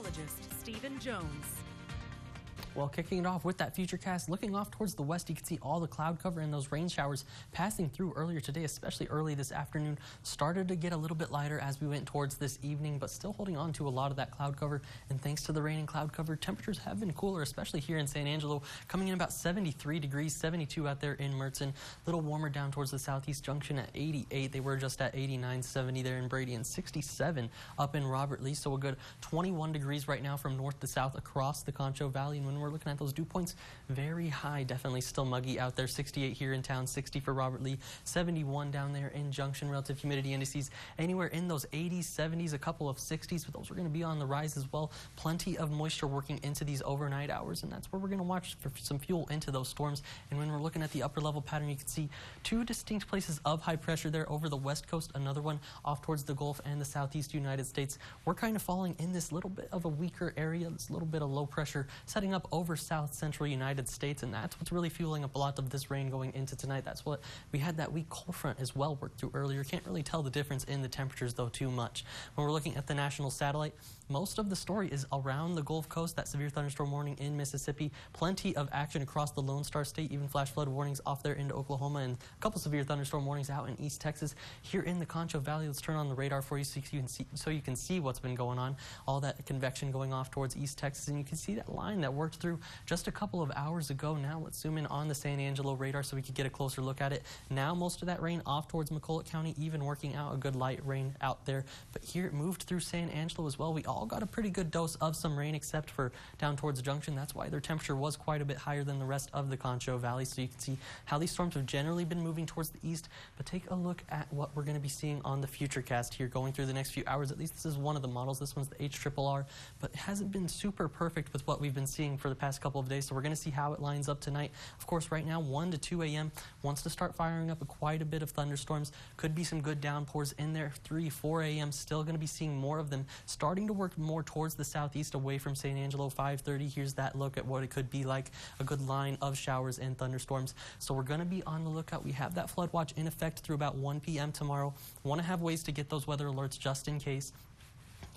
meteorologist Stephen Jones. Well, kicking it off with that futurecast, looking off towards the west, you can see all the cloud cover and those rain showers passing through earlier today, especially early this afternoon. Started to get a little bit lighter as we went towards this evening, but still holding on to a lot of that cloud cover. And thanks to the rain and cloud cover, temperatures have been cooler, especially here in San Angelo, coming in about 73 degrees, 72 out there in Mertzen. A little warmer down towards the southeast junction at 88. They were just at 89, 70 there in Brady, and 67 up in Robert Lee. So a good 21 degrees right now from north to south across the Concho Valley. And when we're looking at those dew points, very high, definitely still muggy out there. 68 here in town, 60 for Robert Lee, 71 down there in Junction. Relative humidity indices anywhere in those 80s, 70s, a couple of 60s, but those are going to be on the rise as well. Plenty of moisture working into these overnight hours, and that's where we're going to watch for some fuel into those storms. And when we're looking at the upper level pattern, you can see two distinct places of high pressure there over the west coast, another one off towards the Gulf and the southeast United States. We're kind of falling in this little bit of a weaker area, this little bit of low pressure setting up over south central United States, and that's what's really fueling up a lot of this rain going into tonight. That's what we had that weak cold front as well work through earlier. Can't really tell the difference in the temperatures though too much. When we're looking at the national satellite, most of the story is around the Gulf Coast, that severe thunderstorm warning in Mississippi. Plenty of action across the Lone Star State, even flash flood warnings off there into Oklahoma, and a couple severe thunderstorm warnings out in East Texas. Here in the Concho Valley, let's turn on the radar for you so you can see what's been going on. All that convection going off towards East Texas, and you can see that line that worked through just a couple of hours ago. Now let's zoom in on the San Angelo radar so we can get a closer look at it. Now most of that rain off towards McCulloch County, even working out a good light rain out there. But here it moved through San Angelo as well. We all got a pretty good dose of some rain except for down towards Junction. That's why their temperature was quite a bit higher than the rest of the Concho Valley. So you can see how these storms have generally been moving towards the east. But take a look at what we're going to be seeing on the futurecast here going through the next few hours. At least this is one of the models. This one's the HRRR, but it hasn't been super perfect with what we've been seeing for the past couple of days. So we're going to see how it lines up tonight. Of course, right now 1 to 2 a.m. wants to start firing up quite a bit of thunderstorms. Could be some good downpours in there. 3, 4 a.m. still going to be seeing more of them, starting to work more towards the southeast away from San Angelo. 5:30, here's that look at what it could be like, a good line of showers and thunderstorms. So we're going to be on the lookout. We have that flood watch in effect through about 1 p.m. tomorrow. Want to have ways to get those weather alerts just in case.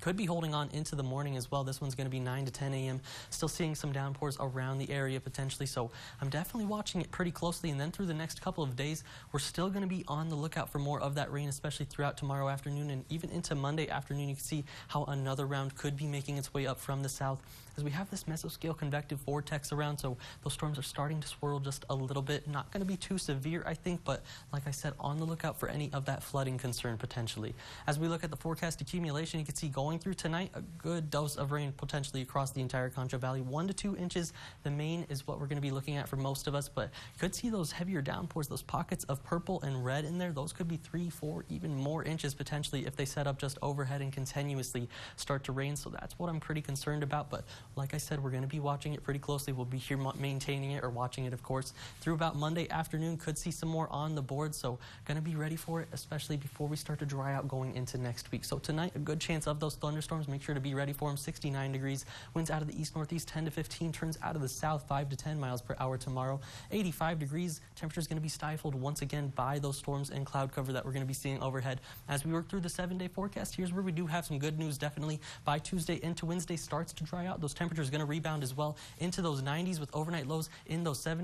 Could be holding on into the morning as well. This one's going to be 9 to 10 a.m. Still seeing some downpours around the area potentially, so I'm definitely watching it pretty closely. And then through the next couple of days, we're still going to be on the lookout for more of that rain, especially throughout tomorrow afternoon and even into Monday afternoon. You can see how another round could be making its way up from the south as we have this mesoscale convective vortex around, so those storms are starting to swirl just a little bit. Not going to be too severe, I think, but like I said, on the lookout for any of that flooding concern potentially. As we look at the forecast accumulation, you can see going through tonight, a good dose of rain potentially across the entire Concho Valley. 1 to 2 inches, the main is what we're going to be looking at for most of us, but could see those heavier downpours, those pockets of purple and red in there. Those could be 3, 4, even more inches potentially if they set up just overhead and continuously start to rain. So that's what I'm pretty concerned about. But like I said, we're going to be watching it pretty closely. We'll be here maintaining it or watching it, of course, through about Monday afternoon. Could see some more on the board, so going to be ready for it, especially before we start to dry out going into next week. So tonight, a good chance of those thunderstorms. Make sure to be ready for them. 69 degrees, winds out of the east-northeast 10 to 15, turns out of the south 5 to 10 miles per hour tomorrow. 85 degrees, temperature is going to be stifled once again by those storms and cloud cover that we're going to be seeing overhead. As we work through the 7-day forecast, here's where we do have some good news. Definitely by Tuesday into Wednesday starts to dry out. Those temperatures going to rebound as well into those 90s with overnight lows in those 70s.